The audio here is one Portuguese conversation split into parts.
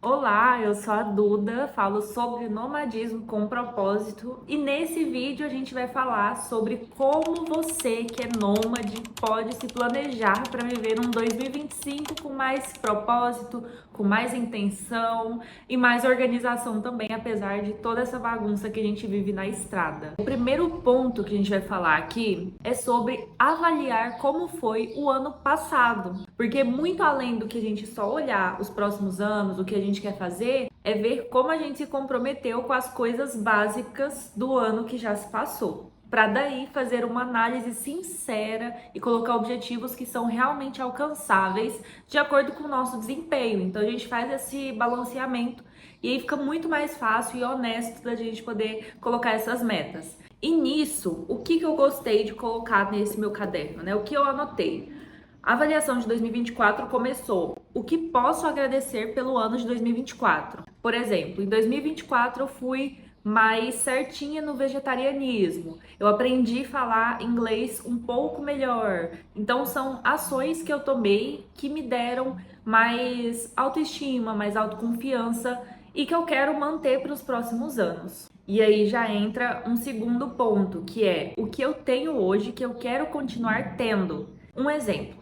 Olá, eu sou a Duda, falo sobre nomadismo com propósito e nesse vídeo a gente vai falar sobre como você que é nômade pode se planejar para viver um 2025 com mais propósito, com mais intenção e mais organização também, apesar de toda essa bagunça que a gente vive na estrada. O primeiro ponto que a gente vai falar aqui é sobre avaliar como foi o ano passado, porque muito além do que a gente só olhar os próximos anos, o que a gente quer fazer, é ver como a gente se comprometeu com as coisas básicas do ano que já se passou. Para daí fazer uma análise sincera e colocar objetivos que são realmente alcançáveis de acordo com o nosso desempenho. Então a gente faz esse balanceamento e aí fica muito mais fácil e honesto da gente poder colocar essas metas. E nisso, o que eu gostei de colocar nesse meu caderno, né? O que eu anotei? A avaliação de 2024 começou. O que posso agradecer pelo ano de 2024? Por exemplo, em 2024 eu fui mais certinha no vegetarianismo. Eu aprendi a falar inglês um pouco melhor. Então são ações que eu tomei que me deram mais autoestima, mais autoconfiança e que eu quero manter para os próximos anos. E aí já entra um segundo ponto, que é o que eu tenho hoje que eu quero continuar tendo. Um exemplo.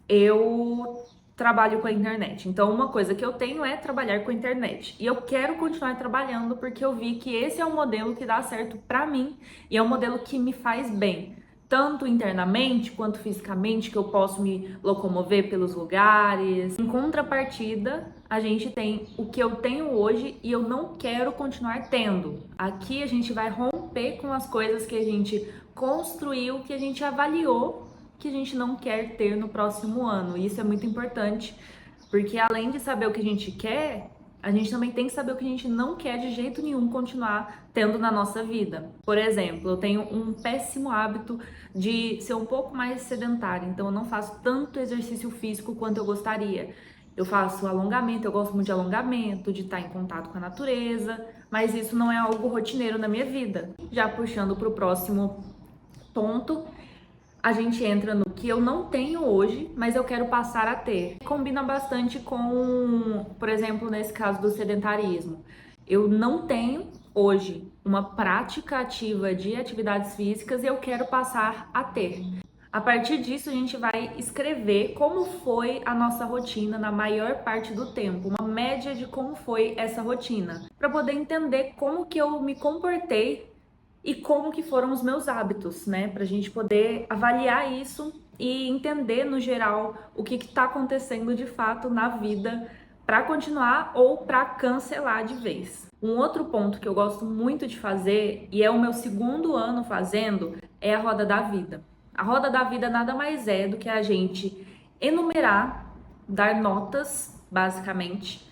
Eu trabalho com a internet. Então, uma coisa que eu tenho é trabalhar com a internet. E eu quero continuar trabalhando porque eu vi que esse é um modelo que dá certo pra mim e é um modelo que me faz bem, tanto internamente quanto fisicamente, que eu posso me locomover pelos lugares. Em contrapartida, a gente tem o que eu tenho hoje e eu não quero continuar tendo. Aqui a gente vai romper com as coisas que a gente construiu, que a gente avaliou que a gente não quer ter no próximo ano. E isso é muito importante, porque além de saber o que a gente quer, a gente também tem que saber o que a gente não quer de jeito nenhum continuar tendo na nossa vida. Por exemplo, eu tenho um péssimo hábito de ser um pouco mais sedentária, então eu não faço tanto exercício físico quanto eu gostaria. Eu faço alongamento, eu gosto muito de alongamento, de estar em contato com a natureza, mas isso não é algo rotineiro na minha vida. Já puxando para o próximo ponto, a gente entra no que eu não tenho hoje, mas eu quero passar a ter. Combina bastante com, por exemplo, nesse caso do sedentarismo. Eu não tenho hoje uma prática ativa de atividades físicas e eu quero passar a ter. A partir disso, a gente vai escrever como foi a nossa rotina na maior parte do tempo, uma média de como foi essa rotina, para poder entender como que eu me comportei e como que foram os meus hábitos, né? Pra gente poder avaliar isso e entender no geral o que está acontecendo de fato na vida para continuar ou para cancelar de vez. Um outro ponto que eu gosto muito de fazer, e é o meu segundo ano fazendo, é a roda da vida. A roda da vida nada mais é do que a gente enumerar, dar notas, basicamente,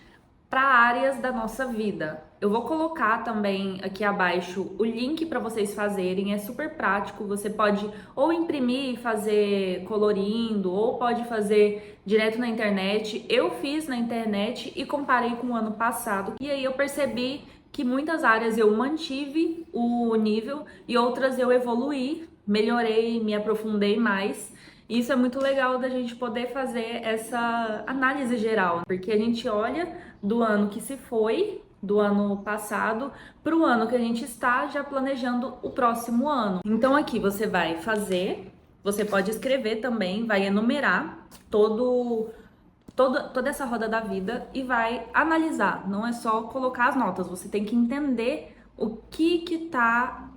para áreas da nossa vida. Eu vou colocar também aqui abaixo o link para vocês fazerem, é super prático. Você pode ou imprimir e fazer colorindo, ou pode fazer direto na internet. Eu fiz na internet e comparei com o ano passado, e aí eu percebi que muitas áreas eu mantive o nível e outras eu evoluí, melhorei, me aprofundei mais. Isso é muito legal da gente poder fazer essa análise geral, porque a gente olha do ano que se foi, do ano passado, para o ano que a gente está já planejando o próximo ano. Então aqui você vai fazer, você pode escrever também, vai enumerar toda essa roda da vida e vai analisar. Não é só colocar as notas, você tem que entender o que está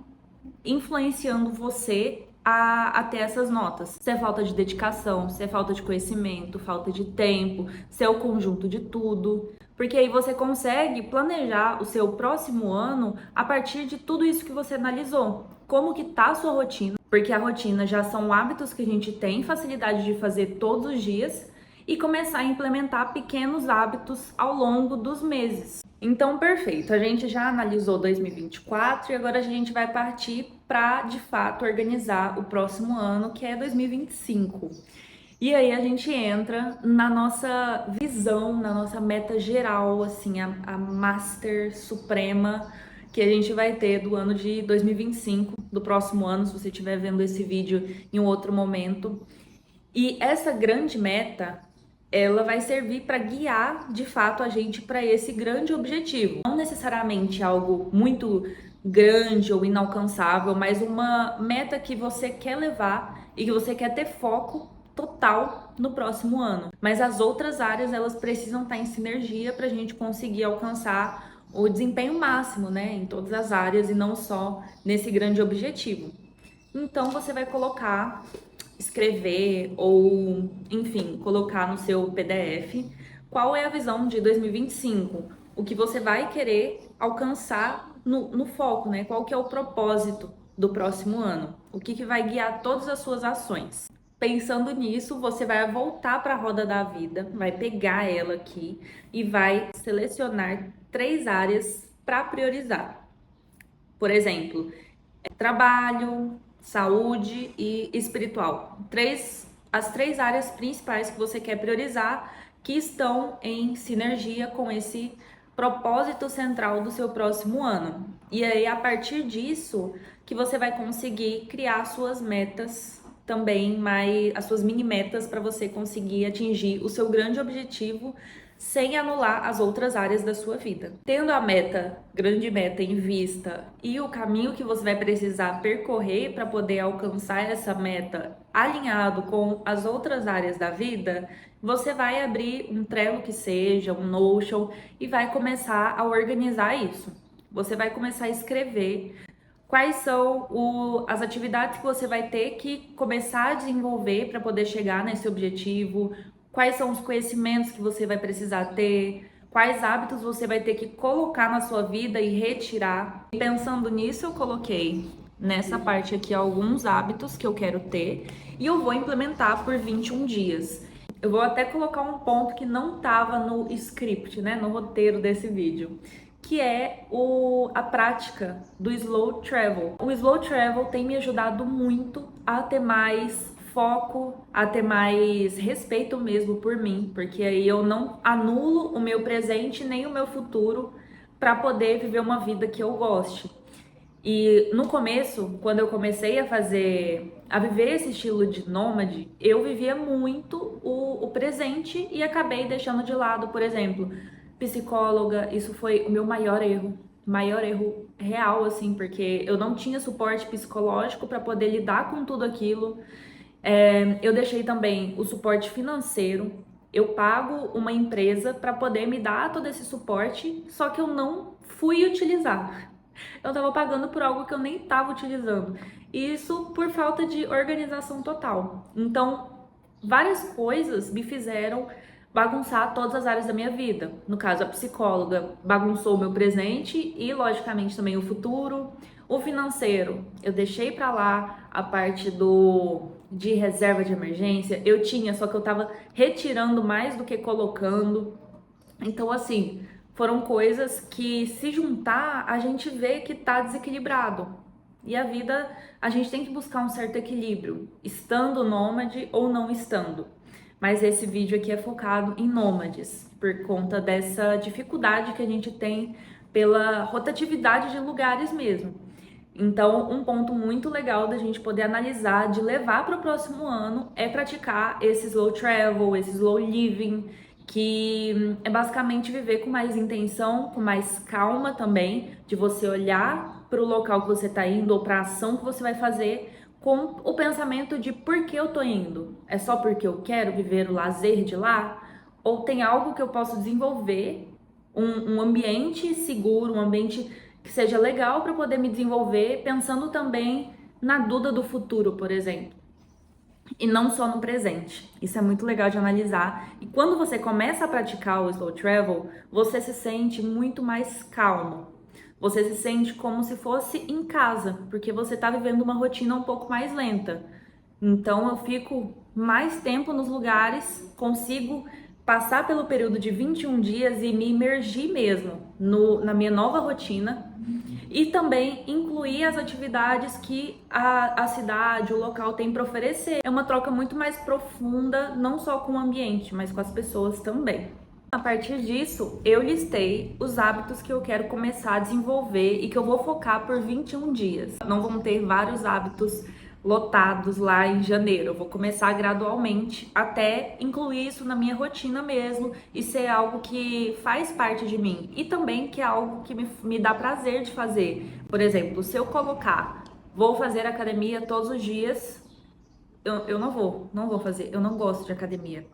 influenciando você a ter essas notas. Se é falta de dedicação, se é falta de conhecimento, falta de tempo, se é o conjunto de tudo. Porque aí você consegue planejar o seu próximo ano a partir de tudo isso que você analisou. Como que tá a sua rotina? Porque a rotina já são hábitos que a gente tem facilidade de fazer todos os dias e começar a implementar pequenos hábitos ao longo dos meses. Então, perfeito. A gente já analisou 2024 e agora a gente vai partir para, de fato, organizar o próximo ano, que é 2025. E aí a gente entra na nossa visão, na nossa meta geral, assim, a master suprema que a gente vai ter do ano de 2025, do próximo ano, se você estiver vendo esse vídeo em um outro momento. E essa grande meta ela vai servir para guiar de fato a gente para esse grande objetivo. Não necessariamente algo muito grande ou inalcançável, mas uma meta que você quer levar e que você quer ter foco total no próximo ano. Mas as outras áreas, elas precisam estar em sinergia para a gente conseguir alcançar o desempenho máximo, né, em todas as áreas e não só nesse grande objetivo. Então você vai colocar, escrever ou, enfim, colocar no seu PDF qual é a visão de 2025, o que você vai querer alcançar no foco, né? Qual que é o propósito do próximo ano, o que vai guiar todas as suas ações. Pensando nisso, você vai voltar para a roda da vida, vai pegar ela aqui e vai selecionar 3 áreas para priorizar. Por exemplo, trabalho, saúde e espiritual. As 3 áreas principais que você quer priorizar, que estão em sinergia com esse propósito central do seu próximo ano. E aí, a partir disso, que você vai conseguir criar suas metas também, as suas mini metas para você conseguir atingir o seu grande objetivo sem anular as outras áreas da sua vida. Tendo a grande meta em vista e o caminho que você vai precisar percorrer para poder alcançar essa meta alinhado com as outras áreas da vida, você vai abrir um Trello que seja, um Notion e vai começar a organizar isso. Você vai começar a escrever quais são as atividades que você vai ter que começar a desenvolver para poder chegar nesse objetivo, quais são os conhecimentos que você vai precisar ter, quais hábitos você vai ter que colocar na sua vida e retirar. Pensando nisso, eu coloquei nessa parte aqui alguns hábitos que eu quero ter e eu vou implementar por 21 dias. Eu vou até colocar um ponto que não estava no script, né, no roteiro desse vídeo, que é a prática do slow travel. O slow travel tem me ajudado muito a ter mais foco, a ter mais respeito mesmo por mim, porque aí eu não anulo o meu presente nem o meu futuro para poder viver uma vida que eu goste. E no começo, quando eu comecei a viver esse estilo de nômade, eu vivia muito o presente e acabei deixando de lado, por exemplo, psicóloga. Isso foi o meu maior erro real, assim, porque eu não tinha suporte psicológico para poder lidar com tudo aquilo. Eu deixei também o suporte financeiro. Eu pago uma empresa para poder me dar todo esse suporte, só que eu não fui utilizar. Eu estava pagando por algo que eu nem estava utilizando. Isso por falta de organização total. Então, várias coisas me fizeram bagunçar todas as áreas da minha vida. No caso, a psicóloga bagunçou o meu presente e, logicamente, também o futuro. O financeiro, eu deixei para lá a parte de reserva de emergência. Eu tinha, só que eu estava retirando mais do que colocando. Então, assim, foram coisas que, se juntar, a gente vê que tá desequilibrado. E a vida, a gente tem que buscar um certo equilíbrio, estando nômade ou não estando. Mas esse vídeo aqui é focado em nômades, por conta dessa dificuldade que a gente tem pela rotatividade de lugares mesmo. Então, um ponto muito legal da gente poder analisar, de levar para o próximo ano, é praticar esse slow travel, esse slow living, que é basicamente viver com mais intenção, com mais calma também, de você olhar para o local que você está indo ou para a ação que você vai fazer com o pensamento de por que eu tô indo. É só porque eu quero viver o lazer de lá? Ou tem algo que eu posso desenvolver, um ambiente seguro, um ambiente que seja legal para poder me desenvolver, pensando também na Duda do futuro, por exemplo, e não só no presente. Isso é muito legal de analisar. E quando você começa a praticar o slow travel, você se sente muito mais calmo. Você se sente como se fosse em casa, porque você está vivendo uma rotina um pouco mais lenta. Então eu fico mais tempo nos lugares, consigo passar pelo período de 21 dias e me imergir mesmo na minha nova rotina e também incluir as atividades que a cidade, o local tem para oferecer. É uma troca muito mais profunda, não só com o ambiente, mas com as pessoas também. A partir disso, eu listei os hábitos que eu quero começar a desenvolver e que eu vou focar por 21 dias. Não vão ter vários hábitos lotados lá em janeiro. Eu vou começar gradualmente até incluir isso na minha rotina mesmo e ser algo que faz parte de mim e também que é algo que me dá prazer de fazer. Por exemplo, se eu colocar, vou fazer academia todos os dias, eu não vou fazer, eu não gosto de academia.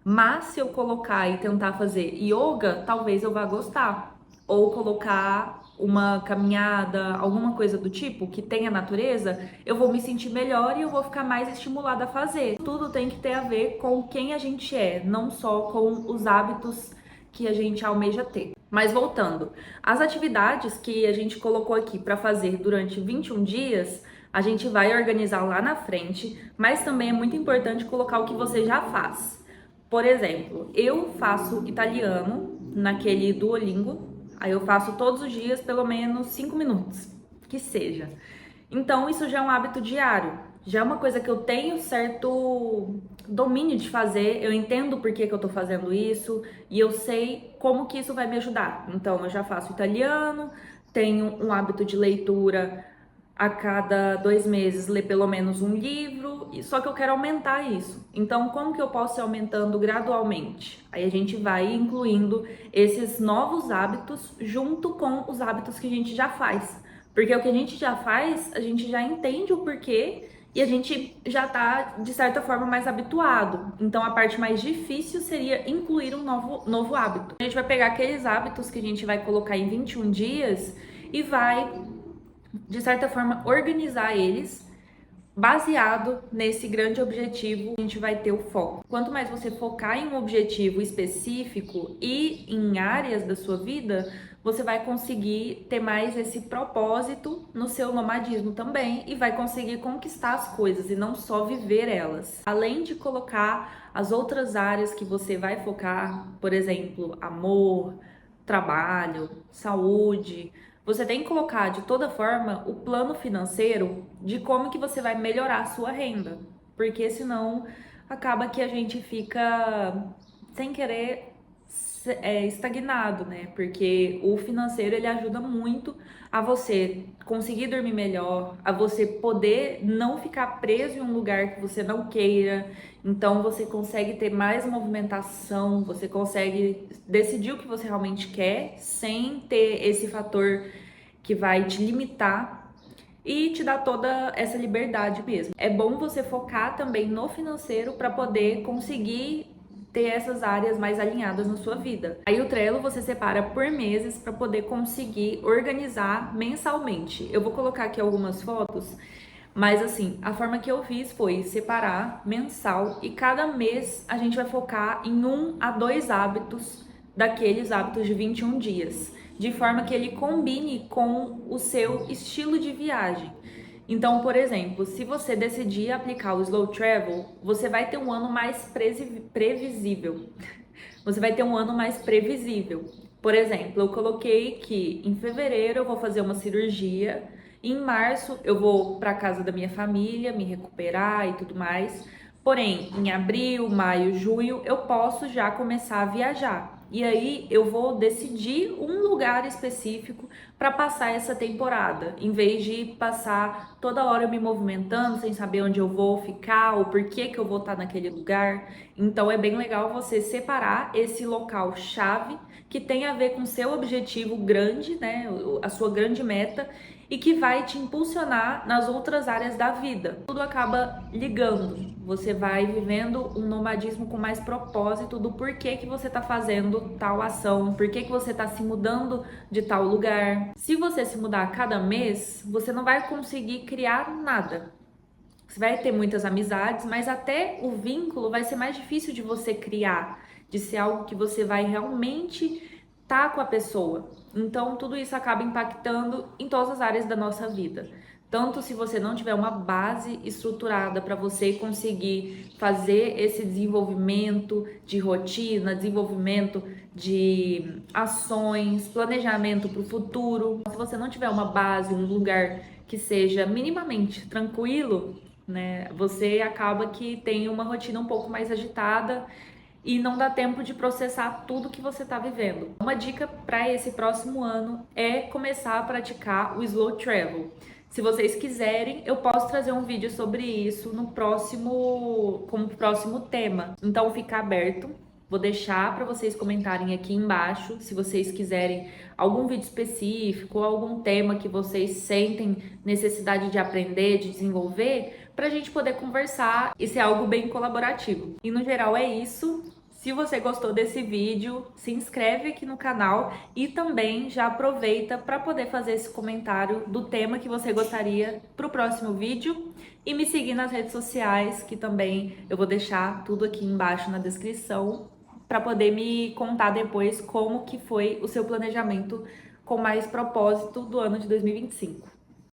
Mas se eu colocar e tentar fazer yoga, talvez eu vá gostar. Ou colocar uma caminhada, alguma coisa do tipo que tenha natureza, eu vou me sentir melhor e eu vou ficar mais estimulada a fazer. Tudo tem que ter a ver com quem a gente é, não só com os hábitos que a gente almeja ter. Mas voltando, as atividades que a gente colocou aqui para fazer durante 21 dias, a gente vai organizar lá na frente, mas também é muito importante colocar o que você já faz. Por exemplo, eu faço italiano naquele Duolingo, aí eu faço todos os dias pelo menos 5 minutos, que seja. Então, isso já é um hábito diário, já é uma coisa que eu tenho certo domínio de fazer, eu entendo por que eu tô fazendo isso e eu sei como que isso vai me ajudar. Então, eu já faço italiano, tenho um hábito de leitura a cada 2 meses ler pelo menos um livro, só que eu quero aumentar isso. Então, como que eu posso ir aumentando gradualmente? Aí a gente vai incluindo esses novos hábitos junto com os hábitos que a gente já faz. Porque o que a gente já faz, a gente já entende o porquê e a gente já tá, de certa forma, mais habituado. Então, a parte mais difícil seria incluir um novo hábito. A gente vai pegar aqueles hábitos que a gente vai colocar em 21 dias e vai de certa forma, organizar eles baseado nesse grande objetivo, a gente vai ter o foco. Quanto mais você focar em um objetivo específico e em áreas da sua vida, você vai conseguir ter mais esse propósito no seu nomadismo também e vai conseguir conquistar as coisas e não só viver elas. Além de colocar as outras áreas que você vai focar, por exemplo, amor, trabalho, saúde, você tem que colocar de toda forma o plano financeiro de como que você vai melhorar a sua renda, porque senão acaba que a gente fica sem querer estagnado, né? Porque o financeiro ele ajuda muito a você conseguir dormir melhor, a você poder não ficar preso em um lugar que você não queira. Então você consegue ter mais movimentação, você consegue decidir o que você realmente quer sem ter esse fator que vai te limitar e te dar toda essa liberdade mesmo. É bom você focar também no financeiro para poder conseguir ter essas áreas mais alinhadas na sua vida. Aí o Trello você separa por meses para poder conseguir organizar mensalmente. Eu vou colocar aqui algumas fotos, mas assim, a forma que eu fiz foi separar mensal e cada mês a gente vai focar em 1 a 2 hábitos daqueles hábitos de 21 dias, de forma que ele combine com o seu estilo de viagem. Então, por exemplo, se você decidir aplicar o Slow Travel, você vai ter um ano mais previsível. Você vai ter um ano mais previsível. Por exemplo, eu coloquei que em fevereiro eu vou fazer uma cirurgia, em março eu vou para casa da minha família, me recuperar e tudo mais. Porém, em abril, maio, junho, eu posso já começar a viajar. E aí eu vou decidir um lugar específico para passar essa temporada, em vez de passar toda hora me movimentando sem saber onde eu vou ficar, ou por que eu vou estar naquele lugar. Então é bem legal você separar esse local chave que tem a ver com seu objetivo grande, né, a sua grande meta e que vai te impulsionar nas outras áreas da vida. Tudo acaba ligando. Você vai vivendo um nomadismo com mais propósito do porquê que você está fazendo tal ação, porquê que você está se mudando de tal lugar. Se você se mudar a cada mês, você não vai conseguir criar nada. Você vai ter muitas amizades, mas até o vínculo vai ser mais difícil de você criar, de ser algo que você vai realmente estar com a pessoa. Então, tudo isso acaba impactando em todas as áreas da nossa vida. Tanto se você não tiver uma base estruturada para você conseguir fazer esse desenvolvimento de rotina, desenvolvimento de ações, planejamento para o futuro. Se você não tiver uma base, um lugar que seja minimamente tranquilo, né, você acaba que tem uma rotina um pouco mais agitada e não dá tempo de processar tudo que você está vivendo. Uma dica para esse próximo ano é começar a praticar o Slow Travel. Se vocês quiserem, eu posso trazer um vídeo sobre isso no próximo, como próximo tema. Então fica aberto. Vou deixar para vocês comentarem aqui embaixo, se vocês quiserem algum vídeo específico ou algum tema que vocês sentem necessidade de aprender, de desenvolver, para a gente poder conversar e ser algo bem colaborativo. E no geral é isso. Se você gostou desse vídeo, se inscreve aqui no canal e também já aproveita para poder fazer esse comentário do tema que você gostaria para o próximo vídeo e me seguir nas redes sociais, que também eu vou deixar tudo aqui embaixo na descrição para poder me contar depois como que foi o seu planejamento com mais propósito do ano de 2025.